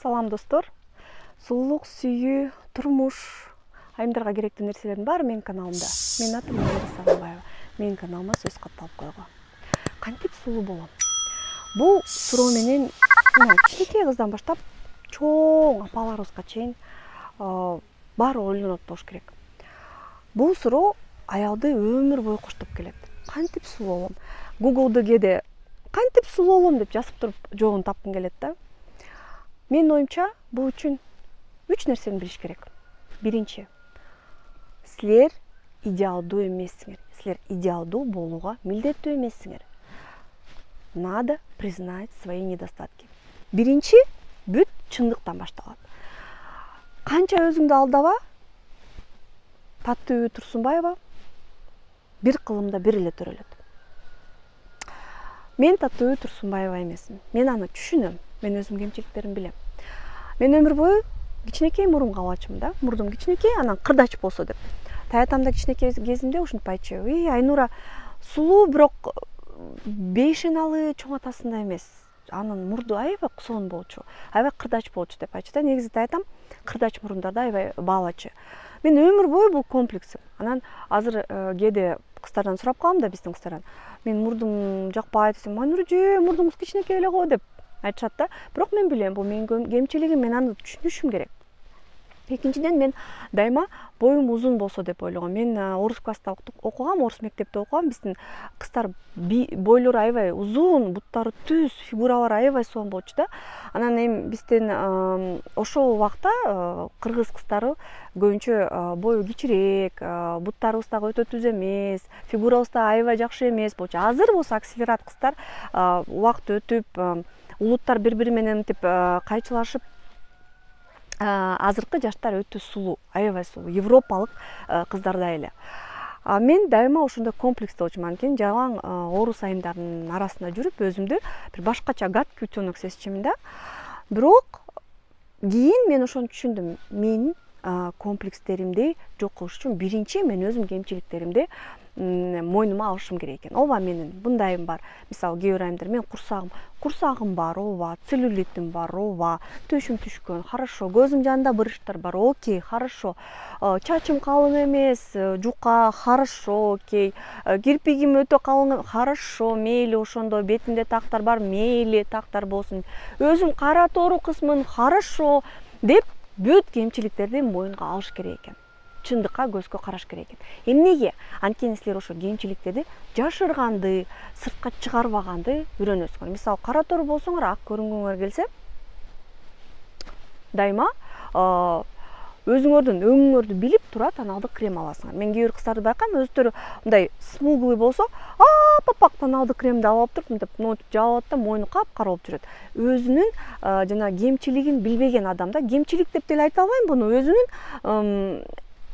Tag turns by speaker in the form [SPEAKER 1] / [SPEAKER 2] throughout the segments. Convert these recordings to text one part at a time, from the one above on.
[SPEAKER 1] Салам достор. Сулуулук, сүйүү, турмуш, айымдарга керектүү нерселердин баары менин каналымда. Менин атым Мадина Сагынбаева. Менин каналыма сөз катталып койго. Кантип сулуу болом? Бул суроо менен кичинекей кыздан баштап чоң апаларыбызга чейин баары ойлонот болуш керек. Бул суроо аялды өмүр бою коштоп келет. Кантип сулуу болом? Google'да кээде кантип сулуу болом деп жазып туруп жоогун тапкым келет да. Менин оюмча, бул үчүн 3 нерсени билиш керек. Биринчи, силер идеалдуу эмессиңер. Силер идеалдуу болууга милдеттүү эмессиңер. Надо признать свои недостатки. Биринчи бүт чындыктан башталат. Канча өзүңдү алдаба, Таттыбү Турсунбаева бир кылымда бир эле төрөлөт. Мен Таттыбү Турсунбаева эмесмин. Мен аны түшүнөм. Мен өзүм кемчиликтерин билем. Мен өмүр бою кичинекей мурун кабачымын да. Мурдум кичинекей, анан кырдач болсо деп. Таятамда кичинекей кезимде ушинтип айтчу. Айнура сулуу, бирок бейшеналы чоң атасындай эмес. Анын мурду аябай кусон болчу. Аябай кырдач болчу деп айтчу да. Негизи таятам кырдач мурундарды аябай баалачу. Мен өмүр бою бул комплексим. Анан азыр кээде кыздардан сурап калам да, биздин кыздардан. Мен мурдум жакпайт десем, Айнура мурдуңуз кичинекей эле го деп айтышат да. Бирок мен билем, бул менин кемчилигим, мен аны түшүнүшүм керек. Экинчиден, мен дайыма боюм узун болсо деп ойлогом. Мен орус класста окугам, орус мектепте окугам. Биздин кыздар бойлору аябай узун, буттары түз, фигуралары аябай сонун болчу да. Анан эми биздин ошол убакта кыргыз кыздары көбүнчө бою кичирээк, буттарыбыз дагы өтө түз эмес, фигурабыз да аябай жакшы эмес болчу. Азыр болсо акселерат кыздар убакыт өтүп, улуттар бири-бири менен мынтип кайчылашып, азыркы жаштар өтө сулуу, аябай сулуу, европалык кыздардай эле. Мен дайыма ошондой комплекс болчумун. Анткени жаман орус айымдарынын арасында жүрүп, өзүмдү бир башкача гадкий утенок сезчүмүн да. Бирок кийин мен ошону түшүндүм. Менин комплекстеримди жок кылыш үчүн биринчи мен өзүм кемчиликтеримди мойнума алышым керек экен. Ооба, менин мындайым бар. Мисалы, кээ бир айымдар, мен курсагым бар, ооба, целлюлитим бар, ооба, төшүм түшкөн, хорошо, көзүм жанында брыштар бар, окей, хорошо, чачым калың эмес, жука, хорошо, окей, кирпигим өтө калың, хорошо, мейли, ошондо бетимде тактар бар, мейли, тактар болсун, өзүм кара тору кызмын, хорошо деп бүт кемчиликтерди мойнуга алыш керек экен. Чындыкка көзгө караш керек экен. Эмнеге? Анткени силер ошо кемчиликтерди жашырганды, сыртка чыгарбаганды үйрөнөсүңөр. Мисалы, кара тору болсоңор, ак көрүнгүңөр келсе, дайыма өзүңөрдүн өңүңөрдү билип тура тоналдык крем аласыңар. Мен кээ бир кыздарды байкайм, өздөрү мындай смуглый болсо, апак тоналдык кремди алып туруп, мынтип ноутуп жаап алат да, мойну капкара болуп жүрөт. Өзүнүн жана кемчилигин билбеген адам да, кемчилик деп деле айта албайм буну,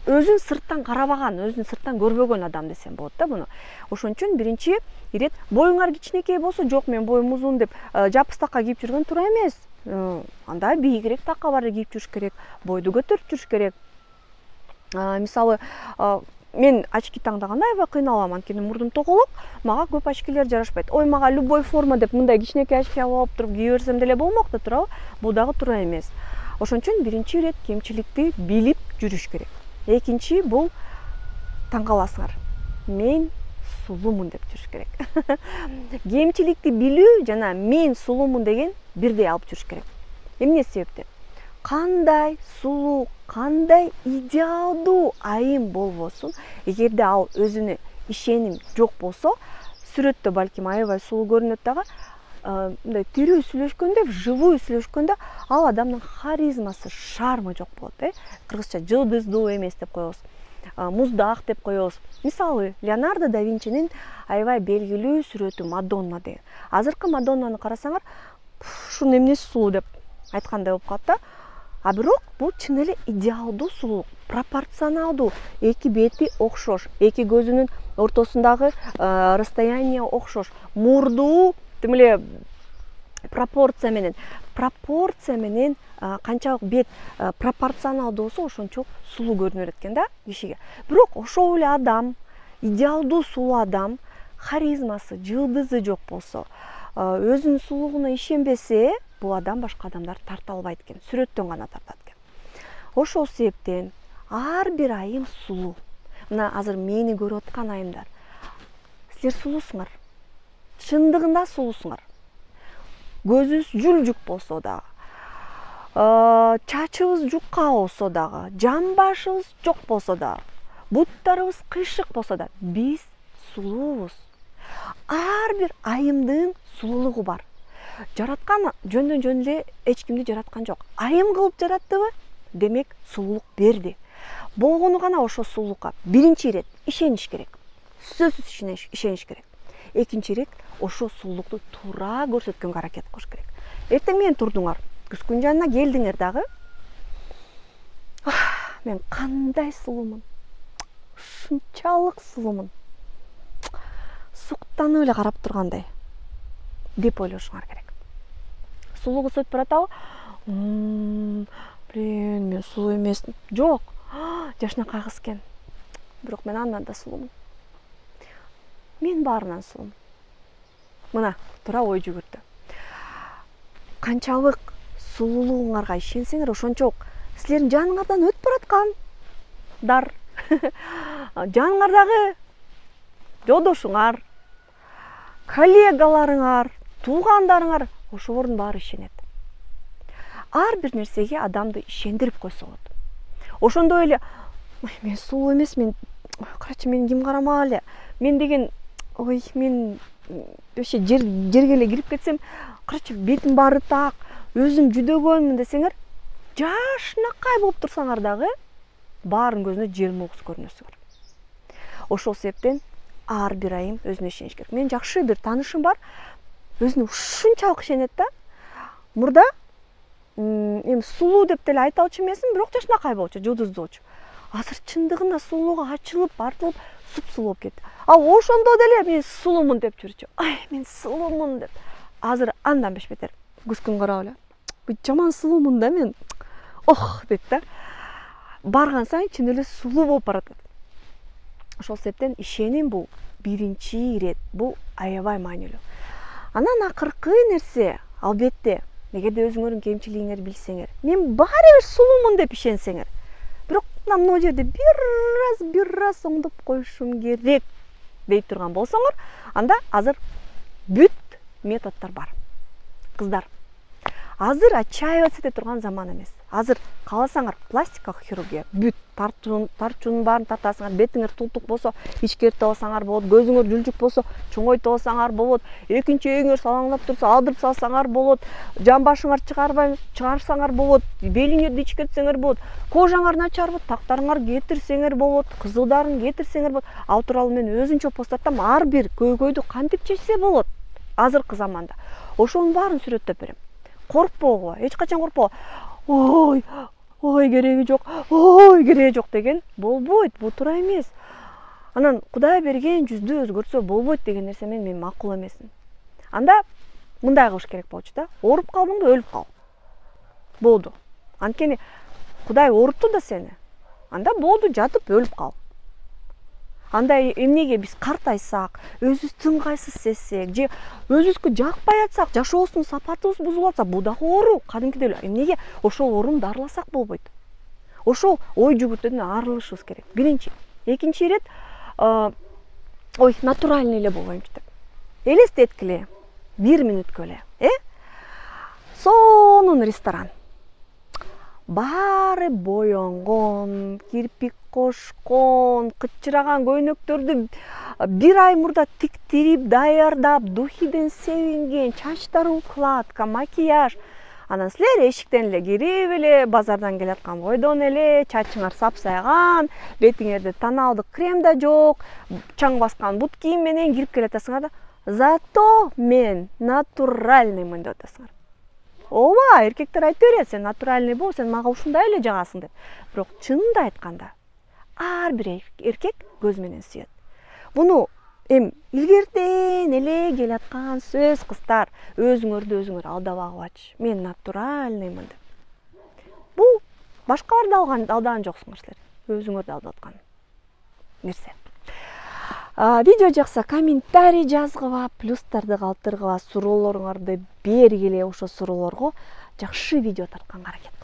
[SPEAKER 1] өзүн сырттан карабаган, өзүн сырттан көрбөгөн адам десем болот да буну. Ошон үчүн биринчи ирет, боюңар кичинекей болсо, жок мен боюм узун деп жапыс така кийип жүргөн туура эмес. Анда бийигирээк така бар кийип жүрүш керек, бойду көтөрүп жүрүш керек. Мисалы, мен очки таңдаганда аябай кыйналам, анткени мурдум тоголок, мага көп очкилер жарашпайт. Ой, мага любой форма деп мындай кичинекей очки алып туруп кие берсем деле болмок да, туурабы? Бул дагы туура эмес. Ошон үчүн биринчи ирет кемчиликти билип жүрүш керек. Экинчи, бул таң каласыңар. Мен сулуумун деп жүрүш керек. Кемчиликти билүү жана мен сулуумун деген бирдей алып жүрүш керек. Эмне себептен? Кандай сулуу, кандай идеалдуу айым болбосун, эгерде ал өзүнө ишеним жок болсо, сүрөттө балким аябай сулуу көрүнөт дагы, мындай тирүү сүйлөшкөндө, живую сүйлөшкөндө ал адамдын харизмасы, шармы жок болот. Кыргызча жылдыздуу эмес деп коебуз, муздак деп коебуз. Мисалы, Леонардо да Винчинин аябай белгилүү сүрөтү Мадонна деген. Азыркы Мадоннаны карасаңар, ушунун эмнеси сулуу деп айткандай болуп калат да. Бирок бул чын эле идеалдуу сулуулук, пропорционалдуу, эки бети окшош, эки көзүнүн ортосундагы расстояние окшош, мурду тим эле пропорция менен канчалык бет пропорционалдуу болсо, ошончо сулуу көрүнөр экен да кишиге. Бирок ошол эле адам, идеалдуу сулуу адам, харизмасы, жылдызы жок болсо, өзүнүн сулуулугуна ишенбесе, бул адам башка адамдарды тарта албайт экен, сүрөттөн гана тартат экен. Ошол себептен ар бир айым сулуу. Мына азыр мени көрүп аткан айымдар, силер сулуусуңар, чындыгында сулуусуңар. Көзүбүз жүл-жүк болсо дагы, чачыбыз жукка болсо дагы, жамбашыбыз жок болсо дагы, буттарыбыз кыйшык болсо да, биз сулуубуз. Ар бир айымдын сулуулугу бар. Жараткан жөндөн жөн эле эч кимди жараткан жок. Айым кылып жараттыбы? Демек сулуулук берди. Болгону гана ошол сулуулукка биринчи ирет ишениш керек. Сөзсүз ишениш керек. Экинчи ирет ошол сулуулукту туура көрсөткөнгө аракет кылыш керек. Эртең менен турдуңар, күзгүн жанына келдиңер дагы. Мен кандай сулуумун? Ушунчалык сулуумун. Суктанып эле карап тургандай деп ойлошуңар керек. Сулуу кыз өтүп баратабы? Блин, мен сулуу эмесмин. Жок. Жашынакай кыз экен. Бирок мен андан да сулуумун. Мен баарынан сулуумун. Мына, туура ой жүгүртү. Канчалык сулуулугуңарга ишенсеңер, ошончолук силердин жаныңардан өтүп бараткандар, жаныңардагы жолдошуңар, коллегаларыңар, туугандарыңар ошолордун баары ишенет. Ар бир нерсеге адамды ишендирип койсо болот. Ошондой эле мен сулуу эмесмин, карачы мени ким карамак эле. Мен деген мен вообще жерге эле кирип кетсем, карачы бетим баары так, өзүм жүдөгөнмүн десеңер, жашынакай болуп турсаңар дагы баарынын көзүнө желмуукуз көрүнөсүңөр. Ошол себептен ар бир айым өзүнө ишениш керек. Мен жакшы бир таанышым бар, өзүнө ушунчалык ишенет да. Мурда эми сулуу деп деле айта алчу эмесмин, бирок жашынакай болчу, жулдуздуу болчу. Азыр чындыгында сулуулугу ачылып, артылып, сулуу болуп кетти. Ошондо деле мен сулуумун деп жүрчү. Мен сулуумун деп. Азыр андан бешбетер. Күзгүн карап эле. Бу жаман сулуумун да мен. Дейт да. Барган сайын чын эле сулуу болуп баратат. Ошол себептен ишеним бул биринчи ирет. Бул аябай маанилүү. Анан акыркы нерсе, албетте, эгерде өзүңөрдүн кемчилигиңерди билсеңер, мен баары бир сулуумун деп ишенсеңер, бирок мына жерде бир раз оңдоп коюшум керек дей турган болсоңор, анда азыр бүт методдор бар. Кыздар, азыр отчаиваться эте турган заман эмес. Азыр кааласаңар пластикалык хирургия бүт тарчуунун баарын тартасыңар, бетиңер тултук болсо ичкертип алсаңар болот, көзүңөр жүлжүк болсо чоңойтуп алсаңар болот, экинчи өңүңөр салаңдап турса алдырып салсаңар болот, жамбашыңар чыгарсаңар болот, белиңерди ичкертсеңер болот, кожаңар начарбы, тактарыңар кетирсеңер болот, кызылдарын кетирсеңер болот. Ал тууралуу мен өзүнчө пост атам, ар бир көйгөйдү кантип чечсе болот азыркы заманда. Ошонун баарын сүрөттөп берем. Коркпогула, эч качан коркпогула. Кереги жок деген болбойт, бул туура эмес. Анан Кудай берген жүздү өзгөртсө болбойт деген нерсе мен макул эмесмин. Анда мындай кылыш керек болчу да. Ооруп калдыңбы, өлүп кал. Болду. Анткени Кудай оорутту да сени. Анда болду, жатып өлүп кал. Анда эмнеге биз картайсак, өзүбүз тыңгайсыз сезсек, же өзүбүзгө жакпай атсак, жашообуздун сапатыбыз бузулуп атса, бул дагы оору, кадимкидей эле. Эмнеге ошол ооруну дарыласак болбойт? Ошол ой жүгүртүүдөн арылышыбыз керек. Биринчи, экинчи ирет натуральный эле болоюнчу деп. Элестеткиле, 1 мүнөткө эле, сонун ресторан. Баары боёнгон, кирпик кошкон, кычыраган көйнөктөрдү 1 ай мурда тиктирип, даярдап, духиден себинген, чачтары укладка, макияж. Анан силер эшиктен эле кирип эле, базардан келаткан бойдон эле, чачыңар сапсайган, бетиңерде тоналдык крем да жок, чаң баскан бут кийим менен кирип келатасыңар да, зато мен натуральныймын деп атасыңар. Ооба, эркектер айта берет, сен натуральный бол, сен мага ушундай эле жагасың деп. Бирок чынында айтканда, ар бир эркек көз менен сүйөт. Буну илгертен эле келаткан сөз, кыздар, өзүңөрдү өзүңөр алдабагылачы. Мен натуральныймын деп. Бул башкаларды алдаган жоксуңар силер. Өзүңөрдү алдап аткан нерсе. Видео жакса комментарий жазгыла, плюстарды калтыргыла, суроолоруңарды бергиле, ошо суроолорго жакшы видео тартканга аракет